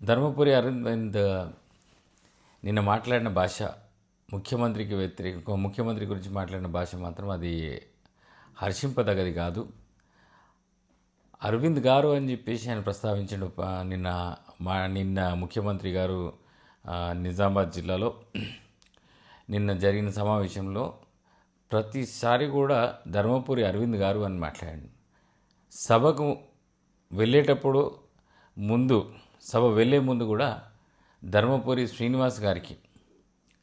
ధర్మపురి అరవింద్ నిన్న మాట్లాడిన భాష ముఖ్యమంత్రికి వ్యతిరేక ముఖ్యమంత్రి గురించి మాట్లాడిన భాష మాత్రం అది హర్షింపదగది కాదు. అరవింద్ గారు అని చెప్పేసి ఆయన ప్రస్తావించాడు. నిన్న ముఖ్యమంత్రి గారు నిజామాబాద్ జిల్లాలో నిన్న జరిగిన సమావేశంలో ప్రతిసారి కూడా ధర్మపురి అరవింద్ గారు అని మాట్లాడాడు. సభకు వెళ్ళేటప్పుడు సభ వెళ్ళే ముందు కూడా ధర్మపురి శ్రీనివాస్ గారికి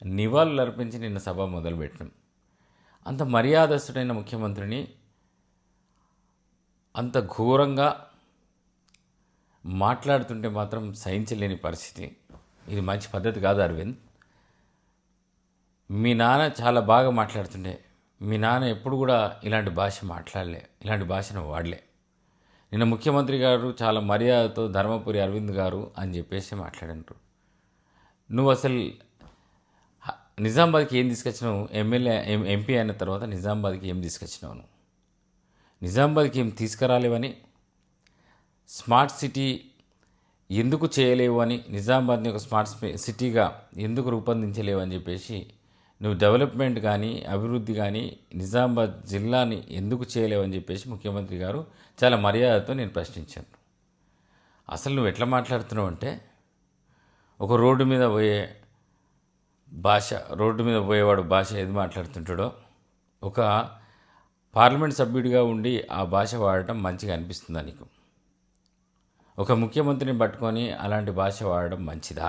నివాళులు అర్పించి నిన్న సభ మొదలుపెట్టాం. అంత మర్యాదస్తుడైన ముఖ్యమంత్రిని అంత ఘోరంగా మాట్లాడుతుంటే మాత్రం సహించలేని పరిస్థితి. ఇది మంచి పద్ధతి కాదు అరవింద్. మీ నాన్న చాలా బాగా మాట్లాడుతుండే. మీ నాన్న ఎప్పుడు కూడా ఇలాంటి భాష మాట్లాడలే, ఇలాంటి భాషను వాడలే. నిన్న ముఖ్యమంత్రి గారు చాలా మర్యాదతో ధర్మపురి అరవింద్ గారు అని చెప్పేసి మాట్లాడినారు. నువ్వు అసలు నిజామాబాద్కి ఏం తీసుకొచ్చినావు? ఎంపీ అయిన తర్వాత నిజామాబాద్కి ఏం తీసుకొచ్చినావు? నువ్వు నిజామాబాద్కి ఏం తీసుకురాలేవని, స్మార్ట్ సిటీ ఎందుకు చేయలేవు అని, నిజామాబాద్ని ఒక స్మార్ట్ సిటీగా ఎందుకు రూపొందించలేవు అని చెప్పేసి, నువ్వు డెవలప్మెంట్ కానీ అభివృద్ధి కానీ నిజామాబాద్ జిల్లాని ఎందుకు చేయలేవని చెప్పేసి ముఖ్యమంత్రి గారు చాలా మర్యాదతో నేను ప్రశ్నించాను. అసలు నువ్వు ఎట్లా మాట్లాడుతున్నావు అంటే, ఒక రోడ్డు మీద పోయేవాడు భాష ఏది మాట్లాడుతుంటాడో, ఒక పార్లమెంట్ సభ్యుడిగా ఉండి ఆ భాష వాడటం మంచిగా అనిపిస్తుందా నీకు? ఒక ముఖ్యమంత్రిని పట్టుకొని అలాంటి భాష వాడడం మంచిదా?